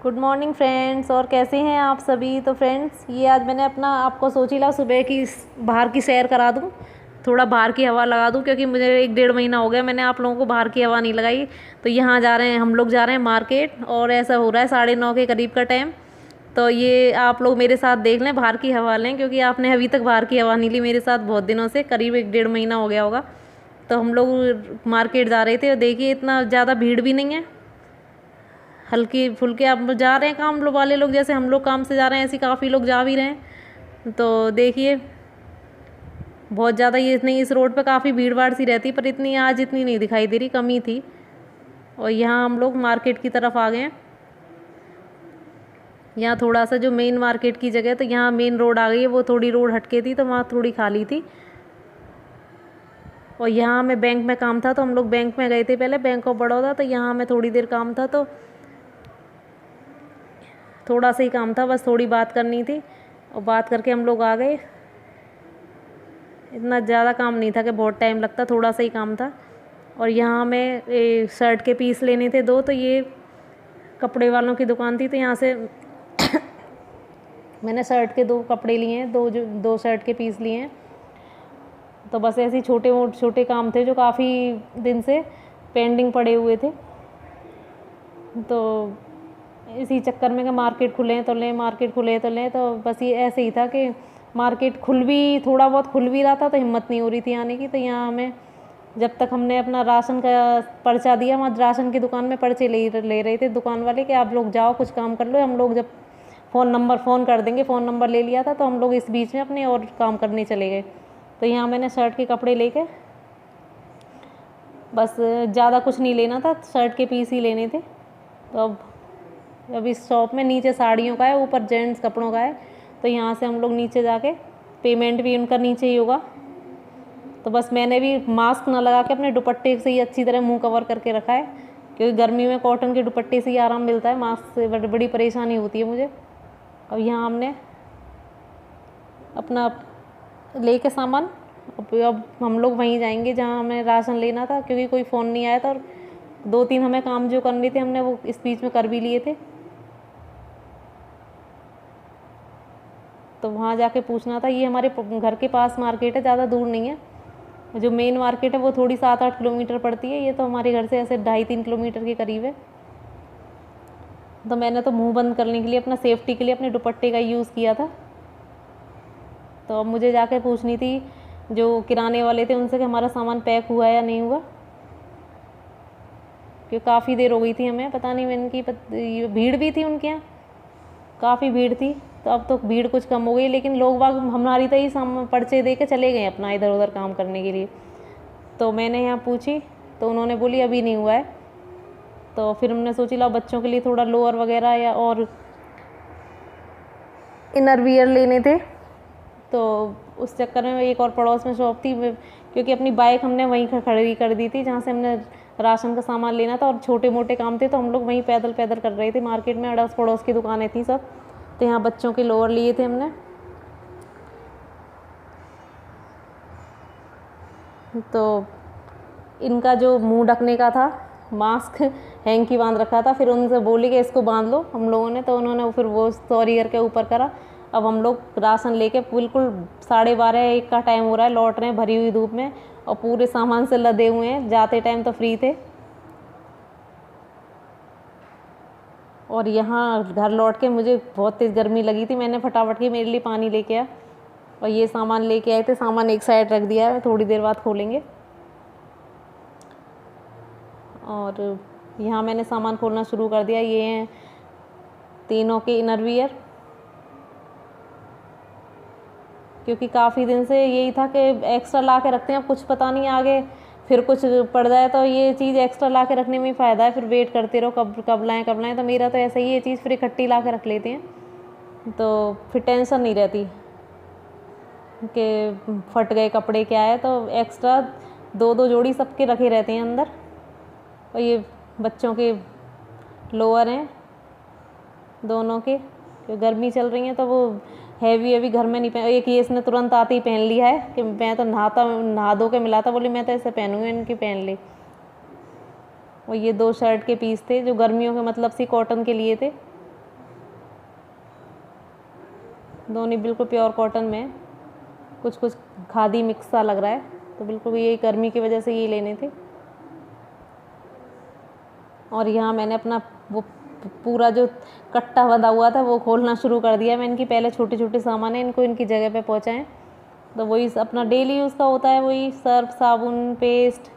Good morning friends. और कैसे हैं आप सभी। तो फ्रेंड्स ये आज मैंने अपना आपको सोची ला सुबह की बाहर की सैर करा दूं, थोड़ा बाहर की हवा लगा दूं, क्योंकि मुझे 1 डेढ़ महीना हो गया मैंने आप लोगों को बाहर की हवा नहीं लगाई। तो यहाँ जा रहे हैं हम लोग, जा रहे हैं मार्केट, और ऐसा हो रहा है 9:30 के करीब का टाइम। तो ये आप लोग मेरे साथ देख लें, बाहर की हवा लें, क्योंकि आपने अभी तक बाहर की हवा नहीं ली मेरे साथ बहुत दिनों से, करीब 1 डेढ़ महीना हो गया होगा। तो हम लोग मार्केट जा रहे थे और देखिए इतना ज़्यादा भीड़ भी नहीं है, हल्की फुल्के आप जा रहे हैं काम वाले लोग, जैसे हम लोग काम से जा रहे हैं ऐसे काफ़ी लोग जा भी रहे हैं। तो देखिए बहुत ज़्यादा ये नहीं, इस रोड पे काफ़ी भीड़ भाड़ सी रहती, पर इतनी आज इतनी नहीं दिखाई दे रही, कमी थी। और यहाँ हम लोग मार्केट की तरफ आ गए हैं। यहाँ थोड़ा सा जो मेन मार्केट की जगह है, तो यहाँ मेन रोड आ गई है, वो थोड़ी रोड हटके थी तो वहाँ थोड़ी खाली थी। और यहाँ हमें बैंक में काम था, तो हम लोग बैंक में गए थे पहले, बैंक ऑफ बड़ौदा। तो यहाँ हमें थोड़ी देर काम था, तो थोड़ा सा ही काम था, बस थोड़ी बात करनी थी और बात करके हम लोग आ गए। इतना ज़्यादा काम नहीं था कि बहुत टाइम लगता, थोड़ा सा ही काम था। और यहाँ हमें शर्ट के पीस लेने थे 2, तो ये कपड़े वालों की दुकान थी, तो यहाँ से मैंने शर्ट के 2 कपड़े लिए हैं, 2 शर्ट के पीस लिए हैं। तो बस ऐसे ही छोटे काम थे जो काफ़ी दिन से पेंडिंग पड़े हुए थे। तो इसी चक्कर में कि मार्केट खुले तो लें, मार्केट खुले तो लें, तो बस ये ऐसे ही था कि मार्केट थोड़ा बहुत खुल भी रहा था, तो हिम्मत नहीं हो रही थी आने की। तो यहाँ हमें, जब तक हमने अपना राशन का पर्चा दिया, वहाँ राशन की दुकान में पर्चे ले रहे थे दुकान वाले कि आप लोग जाओ कुछ काम कर लो, हम लोग जब फ़ोन कर देंगे। फ़ोन नंबर ले लिया था, तो हम लोग इस बीच में अपने और काम करने चले गए। तो यहाँ मैंने शर्ट के कपड़े लेके, बस ज़्यादा कुछ नहीं लेना था, शर्ट के पीस ही लेने थे। तो अब इस शॉप में नीचे साड़ियों का है, ऊपर जेंट्स कपड़ों का है। तो यहाँ से हम लोग नीचे जाके, पेमेंट भी उनका नीचे ही होगा। तो बस मैंने भी मास्क ना लगा के अपने दुपट्टे से ही अच्छी तरह मुंह कवर करके रखा है, क्योंकि गर्मी में कॉटन के दुपट्टे से ही आराम मिलता है, मास्क से बड़ी परेशानी होती है मुझे। और यहाँ हमने अपना लेके सामान, अब हम लोग वहीं जाएंगे जहाँ हमें राशन लेना था, क्योंकि कोई फ़ोन नहीं आया था। और 2-3 हमें काम जो करने थे हमने वो इस बीच में कर भी लिए थे। तो वहाँ जाके पूछना था। ये हमारे घर के पास मार्केट है, ज़्यादा दूर नहीं है। जो मेन मार्केट है वो थोड़ी 7-8 किलोमीटर पड़ती है, ये तो हमारे घर से ऐसे 2.5-3 किलोमीटर के करीब है। तो मैंने तो मुंह बंद करने के लिए, अपना सेफ्टी के लिए अपने दुपट्टे का यूज़ किया था। तो अब मुझे जाके पूछनी थी जो किराने वाले थे उनसे कि हमारा सामान पैक हुआ या नहीं हुआ, क्योंकि काफ़ी देर हो गई थी हमें, पता नहीं इनकी भीड़ भी थी उनके यहाँ, काफ़ी भीड़ थी। तो अब तो भीड़ कुछ कम हो गई, लेकिन लोग बाग हमारी तरह ही पर्चे दे के चले गए अपना इधर उधर काम करने के लिए। तो मैंने यहाँ पूछी तो उन्होंने बोली अभी नहीं हुआ है। तो फिर हमने सोची ला बच्चों के लिए थोड़ा लोअर वगैरह या और इनर वियर लेने थे। तो उस चक्कर में एक और पड़ोस में शॉप थी, क्योंकि अपनी बाइक हमने वहीं खड़ी कर दी थी जहाँ से हमने राशन का सामान लेना था, और छोटे मोटे काम थे तो हम लोग वहीं पैदल कर रहे थे। मार्केट में अड़ोस पड़ोस की दुकानें थी सब। तो यहाँ बच्चों के लोअर लिए थे हमने। तो इनका जो मुंह ढकने का था, मास्क हैंकी बांध रखा था, फिर उनसे बोली कि इसको बांध लो हम लोगों ने। तो उन्होंने फिर वो सॉरी करके ऊपर करा। अब हम लोग राशन लेके बिल्कुल 12:30-1 का टाइम हो रहा है, लौट रहे हैं भरी हुई धूप में, और पूरे सामान से लदे हुए हैं। जाते टाइम तो फ्री थे, और यहाँ घर लौट के मुझे बहुत तेज़ गर्मी लगी थी। मैंने फटाफट के मेरे लिए पानी लेके आया, और ये सामान लेके आए थे। सामान एक साइड रख दिया है, थोड़ी देर बाद खोलेंगे। और यहाँ मैंने सामान खोलना शुरू कर दिया। ये हैं तीनों के इनर वियर, क्योंकि काफ़ी दिन से यही था कि एक्स्ट्रा ला के रखते हैं, अब कुछ पता नहीं आगे फिर कुछ पड़ जाए, तो ये चीज़ एक्स्ट्रा ला के रखने में ही फ़ायदा है, फिर वेट करते रहो कब लाएँ। तो मेरा तो ऐसा ही ये चीज़ फिर इकट्ठी ला के रख लेते हैं, तो फिर टेंशन नहीं रहती कि फट गए कपड़े क्या है। तो एक्स्ट्रा 2-2 जोड़ी सबके रखे रहते हैं अंदर। और ये बच्चों के लोअर हैं दोनों के, क्योंकि गर्मी चल रही है तो वो हैवी घर में नहीं पहन। एक ये इसने तुरंत आते ही पहन लिया है कि मैं तो नहा धो के मिला था, बोली मैं तो ऐसे पहनूंगी, इनकी पहन ली। और ये 2 शर्ट के पीस थे जो गर्मियों के मतलब से कॉटन के लिए थे। दोनों बिल्कुल प्योर कॉटन में, कुछ कुछ खादी मिक्स सा लग रहा है, तो बिल्कुल ये गर्मी की वजह से ये लेने थे। और यहाँ मैंने अपना वो पूरा जो कट्टा बंधा हुआ था वो खोलना शुरू कर दिया। मैं इनकी पहले छोटे छोटे सामान है इनको इनकी जगह पे पहुँचाएँ। तो वही अपना डेली यूज़ का होता है, वही सर्फ, साबुन, पेस्ट।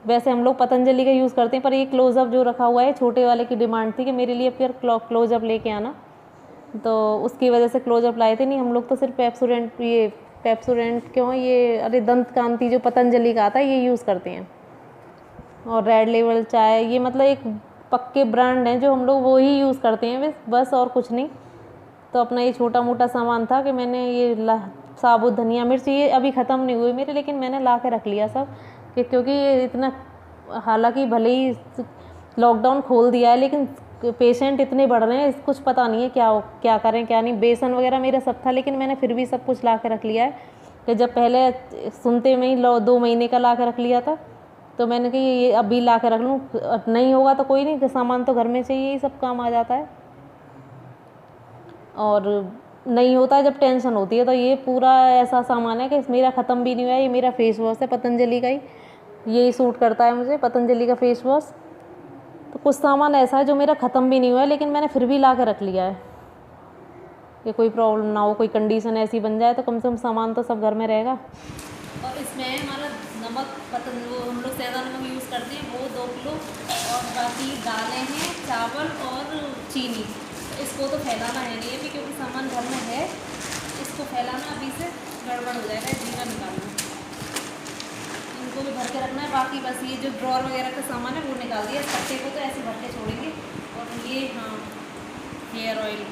वैसे हम लोग पतंजलि का यूज़ करते हैं, पर ये क्लोज़अप जो रखा हुआ है, छोटे वाले की डिमांड थी कि मेरे लिए फिर क्लोज़अप लेके आना, तो उसकी वजह से क्लोज़अप लाए थे। नहीं, हम लोग तो सिर्फ पेप्सोडेंट, ये पेप्सोडेंट क्यों, ये अरे दंत कांति जो पतंजलि का आता है ये यूज़ करते हैं। और रेड लेवल चाय, ये मतलब एक पक्के ब्रांड हैं जो हम लोग वो ही यूज़ करते हैं बस, और कुछ नहीं। तो अपना ये छोटा मोटा सामान था कि मैंने ये साबुत धनिया मिर्च ये अभी ख़त्म नहीं हुए मेरे, लेकिन मैंने ला के रख लिया सब कि क्योंकि ये इतना, हालांकि भले ही लॉकडाउन खोल दिया है लेकिन पेशेंट इतने बढ़ रहे हैं, कुछ पता नहीं है क्या क्या करें क्या नहीं। बेसन वगैरह मेरा सब था, लेकिन मैंने फिर भी सब कुछ ला के रख लिया है कि जब पहले सुनते में ही 2 महीने का ला के रख लिया था, तो मैंने कहा ये अभी ला के रख लूँ, नहीं होगा तो कोई नहीं, सामान तो घर में चाहिए, ही सब काम आ जाता है। और नहीं होता है जब टेंशन होती है, तो ये पूरा ऐसा सामान है कि मेरा ख़त्म भी नहीं हुआ है। ये मेरा फेस वॉश है पतंजलि का ही, यही सूट करता है मुझे, पतंजलि का फेस वॉश। तो कुछ सामान ऐसा है जो मेरा ख़त्म भी नहीं हुआ है, लेकिन मैंने फिर भी ला के रख लिया है कि कोई प्रॉब्लम ना हो, कोई कंडीशन ऐसी बन जाए तो कम से कम सामान तो सब घर में रहेगा। और इसमें हमारा नमक, वो हम लोग सैदा नमक यूज़ करते हैं, वो 2 किलो, और बाकी दालें हैं, चावल और चीनी। इसको तो फैलाना है नहीं अभी, क्योंकि सामान घर में है, इसको फैलाना अभी से गड़बड़ हो जाएगा, जीरा निकालना, इनको भी भर के रखना है। बाकी बस ये जो ड्रॉर वगैरह का सामान है वो निकाल दिया, इस कट्टे को तो ऐसे भर के छोड़ेंगे। और ये हाँ, हेयर ऑयल,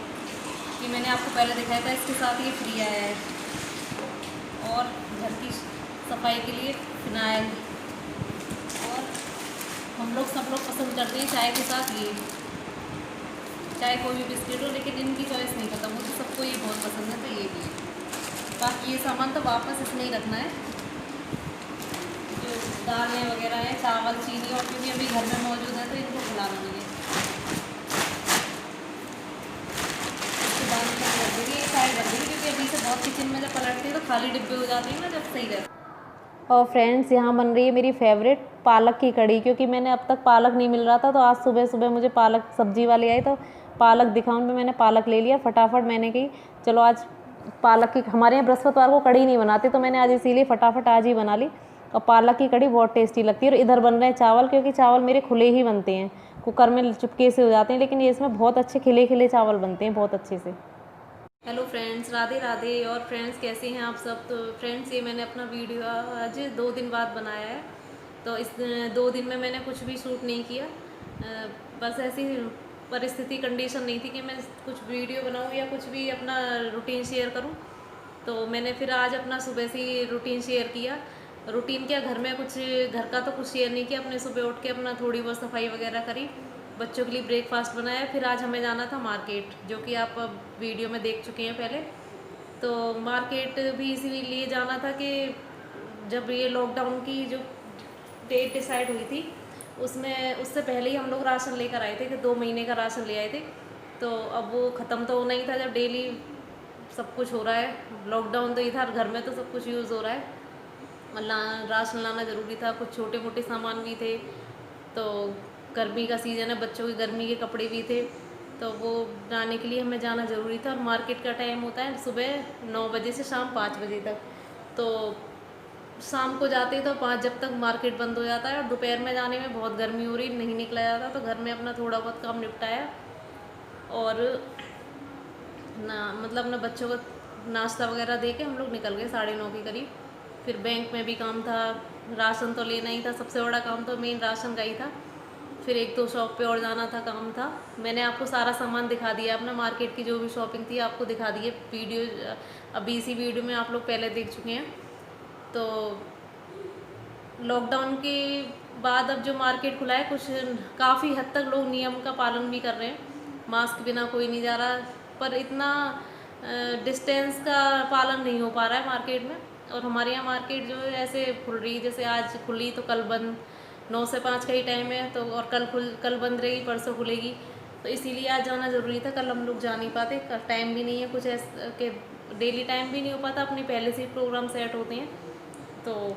ये मैंने आपको पहले दिखाया था, इसके साथ ये फ्री आया है। और घर की सफाई के लिए फिनाइल, और हम लोग सब लोग पसंद करते हैं चाय के साथ ये, चाहे कोई भी बिस्किट हो, लेकिन इनकी चॉइस नहीं पता, मुझे सबको ये बहुत पसंद है, तो ये भी है। बाकी ये सामान तो वापस इसमें ही रखना है, जो दालें वगैरह हैं, चावल, चीनी, और क्योंकि अभी घर में मौजूद है तो इनको खिलाना नहीं है। इसके दाल में रख देंगे, साइड रख देंगे, क्योंकि अभी से बहुत किचन में जब पलटते हैं तो खाली डिब्बे हो जाते हैं ना, जब सही रहता है। और फ्रेंड्स, यहाँ बन रही है मेरी फेवरेट पालक की कड़ी, क्योंकि मैंने अब तक पालक नहीं मिल रहा था, तो आज सुबह सुबह मुझे पालक सब्जी वाले आए तो पालक दिखाऊं, में मैंने पालक ले लिया फटाफट। मैंने कही चलो आज पालक की, हमारे यहाँ बृहस्पतिवार को कड़ी नहीं बनाते, तो मैंने आज इसीलिए फटाफट आज ही बना ली। और पालक की कड़ी बहुत टेस्टी लगती है। और इधर बन रहे हैं चावल, क्योंकि चावल मेरे खुले ही बनते हैं, कुकर में चुपके से हो जाते हैं, लेकिन ये इसमें बहुत अच्छे खिले खिले चावल बनते हैं, बहुत अच्छे से। Hello friends, Radhe Radhe. और फ्रेंड्स कैसे हैं आप सब। तो फ्रेंड्स, ये मैंने अपना वीडियो आज 2 दिन बाद बनाया है, तो इस 2 दिन में मैंने कुछ भी शूट नहीं किया, बस ऐसी परिस्थिति कंडीशन नहीं थी कि मैं कुछ वीडियो बनाऊं या कुछ भी अपना रूटीन शेयर करूं। तो मैंने फिर आज अपना सुबह से ही रूटीन शेयर किया। रूटीन क्या, घर में कुछ, घर का तो कुछ शेयर नहीं किया, अपने सुबह उठ के अपना थोड़ी बहुत सफाई वगैरह करी, बच्चों के लिए ब्रेकफास्ट बनाया। फिर आज हमें जाना था मार्केट, जो कि आप अब वीडियो में देख चुके हैं पहले। तो मार्केट भी इसीलिए जाना था कि जब ये लॉकडाउन की जो डेट डिसाइड हुई थी, उसमें उससे पहले ही हम लोग राशन लेकर आए थे कि 2 महीने का राशन ले आए थे। तो अब वो ख़त्म तो होना ही था, जब डेली सब कुछ हो रहा है। लॉकडाउन तो ये था, घर में तो सब कुछ यूज़ हो रहा है, राशन लाना ज़रूरी था। कुछ छोटे मोटे सामान भी थे, तो गर्मी का सीज़न है, बच्चों के गर्मी के कपड़े भी थे, तो वो लाने के लिए हमें जाना ज़रूरी था। और मार्केट का टाइम होता है सुबह 9 बजे से शाम 5 बजे तक, तो शाम को जाते तो 5 जब तक मार्केट बंद हो जाता है। और दोपहर में जाने में बहुत गर्मी हो रही, नहीं निकला जाता, तो घर में अपना थोड़ा बहुत काम निपटाया, और मतलब अपने बच्चों को नाश्ता वगैरह दे के हम लोग निकल गए 9:30 के करीब। फिर बैंक में भी काम था, राशन तो लेना ही था, सबसे बड़ा काम तो मेन राशन का ही था। फिर 1-2 शॉप पे और जाना था, काम था। मैंने आपको सारा सामान दिखा दिया, अपना मार्केट की जो भी शॉपिंग थी आपको दिखा दी है। वीडियो अभी इसी वीडियो में आप लोग पहले देख चुके हैं। तो लॉकडाउन के बाद अब जो मार्केट खुला है, कुछ काफ़ी हद तक लोग नियम का पालन भी कर रहे हैं, मास्क बिना कोई नहीं जा रहा, पर इतना डिस्टेंस का पालन नहीं हो पा रहा है मार्केट में। और हमारे यहाँ मार्केट जो है ऐसे खुल रही, जैसे आज खुली तो कल बंद, 9 से 5 का ही टाइम है, तो और कल बंद रहेगी, परसों खुलेगी। तो इसीलिए आज जाना ज़रूरी था, कल हम लोग जा नहीं पाते, कल टाइम भी नहीं है कुछ ऐसे के डेली टाइम भी नहीं हो पाता, अपने पहले से ही प्रोग्राम सेट होते हैं। तो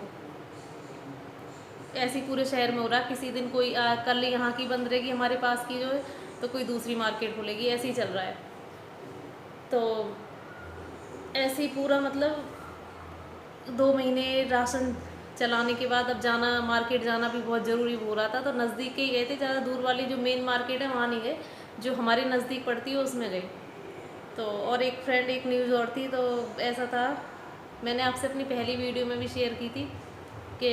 ऐसे ही पूरे शहर में हो रहा, किसी दिन कोई कल यहाँ की बंद रहेगी हमारे पास की जो है, तो कोई दूसरी मार्केट खुलेगी, ऐसे ही चल रहा है। तो ऐसे ही पूरा मतलब 2 महीने राशन चलाने के बाद अब जाना, मार्केट जाना भी बहुत ज़रूरी हो रहा था। तो नज़दीक के ही गए थे, ज़्यादा दूर वाली जो मेन मार्केट है वहाँ नहीं गए, जो हमारे नज़दीक पड़ती है उसमें गए। तो और एक फ्रेंड, एक न्यूज़ और थी। तो ऐसा था, मैंने आपसे अपनी पहली वीडियो में भी शेयर की थी कि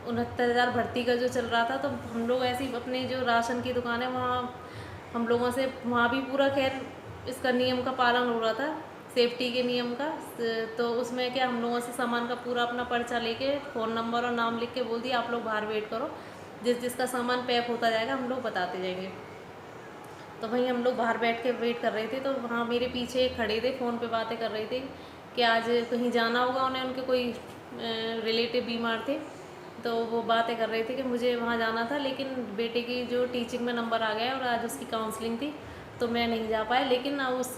69,000 भर्ती का जो चल रहा था। तो हम लोग ऐसे ही अपने जो राशन की दुकान है वहाँ हम लोगों से, वहाँ भी पूरा खैर इसका नियम का पालन हो रहा था, सेफ्टी के नियम का। तो उसमें क्या, हम लोगों से सामान का पूरा अपना पर्चा लेके, फ़ोन नंबर और नाम लिख के बोल दिया आप लोग बाहर वेट करो, जिसका सामान पैक होता जाएगा हम लोग बताते जाएंगे। तो वहीं हम लोग बाहर बैठ के वेट कर रहे थे। तो वहाँ मेरे पीछे खड़े थे, फ़ोन पे बातें कर रहे थे कि आज कहीं जाना होगा उन्हें, उनके कोई रिलेटिव बीमार थे। तो वो बातें कर रहे थे कि मुझे वहाँ जाना था, लेकिन बेटे की जो टीचिंग में नंबर आ गया और आज उसकी काउंसलिंग थी तो मैं नहीं जा पाया। लेकिन उस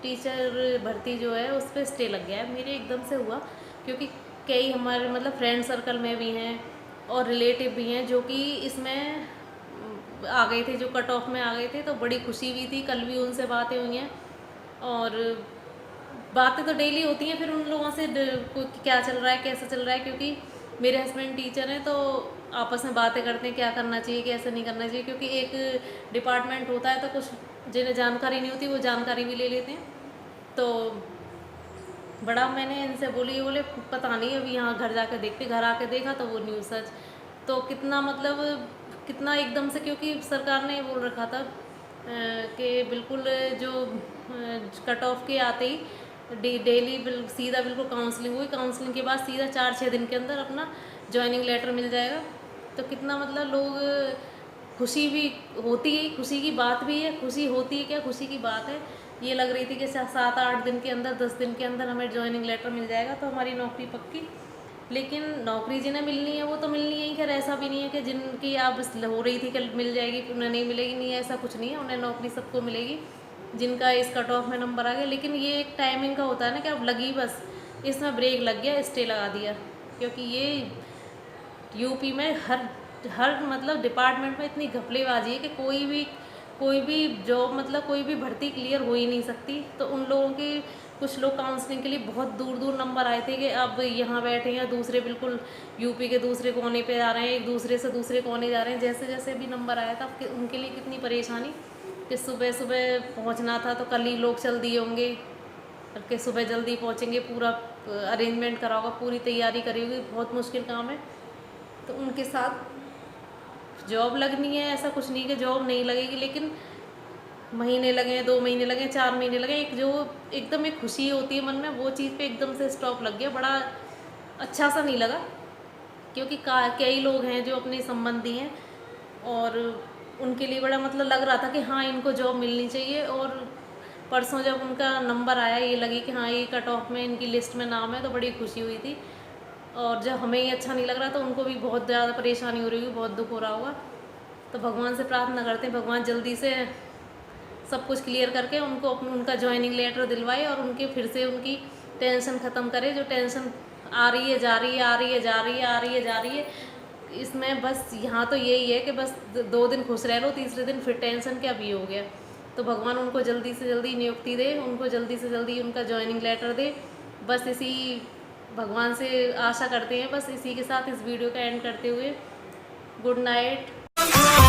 टीचर भर्ती जो है उस पर स्टे लग गया है। मेरे एकदम से हुआ, क्योंकि कई हमारे मतलब फ्रेंड सर्कल में भी हैं और रिलेटिव भी हैं जो कि इसमें आ गए थे, जो कट ऑफ में आ गए थे। तो बड़ी खुशी हुई थी, कल भी उनसे बातें हुई हैं और बातें तो डेली होती हैं फिर उन लोगों से क्या चल रहा है, कैसा चल रहा है, क्योंकि मेरे हस्बैंड टीचर हैं। तो आपस में बातें करते हैं क्या करना चाहिए, कैसे नहीं करना चाहिए, क्योंकि एक डिपार्टमेंट होता है तो कुछ जिन्हें जानकारी नहीं होती वो जानकारी भी ले लेते हैं। तो बड़ा मैंने इनसे बोली, बोले पता नहीं, अभी यहाँ घर जाकर देखते। घर आके देखा तो वो न्यूज़ सच। तो कितना मतलब कितना एकदम से, क्योंकि सरकार ने बोल रखा था कि बिल्कुल जो कट ऑफ के आते ही डेली सीधा बिल्कुल काउंसलिंग हुई, काउंसलिंग के बाद सीधा 4-6 दिन के अंदर अपना ज्वाइनिंग लेटर मिल जाएगा। तो कितना मतलब लोग खुशी भी होती है, खुशी की बात भी है, खुशी होती है, क्या खुशी की बात है। ये लग रही थी कि 7-8 दिन के अंदर, 10 दिन के अंदर हमें ज्वाइनिंग लेटर मिल जाएगा तो हमारी नौकरी पक्की। लेकिन नौकरी जिन्हें मिलनी है वो तो मिलनी है ही। खैर ऐसा भी नहीं है कि जिनकी आप हो रही थी कि मिल जाएगी उन्हें नहीं मिलेगी, नहीं ऐसा कुछ नहीं है, उन्हें नौकरी सबको मिलेगी जिनका इस कट ऑफ में नंबर आ गया। लेकिन ये एक टाइमिंग का होता है ना कि अब लगी, बस इसमें ब्रेक लग गया, स्टे लगा दिया। क्योंकि ये यूपी में हर मतलब डिपार्टमेंट में इतनी घपलेबाजी है कि कोई भी जॉब मतलब कोई भी भर्ती क्लियर हो ही नहीं सकती। तो उन लोगों की, कुछ लोग काउंसलिंग के लिए बहुत दूर दूर नंबर आए थे कि अब यहाँ बैठे हैं, दूसरे बिल्कुल यूपी के दूसरे कोने पे जा रहे हैं, एक दूसरे से दूसरे कोने जा रहे हैं। जैसे जैसे भी नंबर आया था उनके लिए कितनी परेशानी कि सुबह सुबह पहुँचना था, तो कल ही लोग चल दिए होंगे कि सुबह जल्दी पहुँचेंगे, पूरा अरेंजमेंट करा होगा, पूरी तैयारी करी होगी, बहुत मुश्किल काम है। तो उनके साथ जॉब लगनी है, ऐसा कुछ नहीं कि जॉब नहीं लगेगी, लेकिन महीने लगे, 2 महीने लगे, 4 महीने लगे, एक जो एकदम एक खुशी होती है मन में, वो चीज़ पे एकदम से स्टॉप लग गया। बड़ा अच्छा सा नहीं लगा, क्योंकि कई लोग हैं जो अपने संबंधी हैं और उनके लिए बड़ा मतलब लग रहा था कि हाँ इनको जॉब मिलनी चाहिए। और परसों जब उनका नंबर आया, ये लगी कि हाँ ये कट ऑफ में इनकी लिस्ट में नाम है, तो बड़ी खुशी हुई थी। और जब हमें ये अच्छा नहीं लग रहा तो उनको भी बहुत ज़्यादा परेशानी हो रही होगी, बहुत दुख हो रहा होगा। तो भगवान से प्रार्थना करते हैं भगवान जल्दी से सब कुछ क्लियर करके उनको उनका ज्वाइनिंग लेटर दिलवाए और उनके फिर से उनकी टेंशन ख़त्म करे। जो टेंशन आ रही है जा रही है, आ रही है जा रही है, आ रही है जा रही है, इसमें बस यहाँ तो यही है कि बस 2 दिन खुश रह लो, तीसरे दिन फिर टेंशन क्या भी हो गया। तो भगवान उनको जल्दी से जल्दी नियुक्ति दे, उनको जल्दी से जल्दी उनका ज्वाइनिंग लेटर दे। बस इसी भगवान से आशा करते हैं। बस इसी के साथ इस वीडियो का एंड करते हुए गुड नाइट।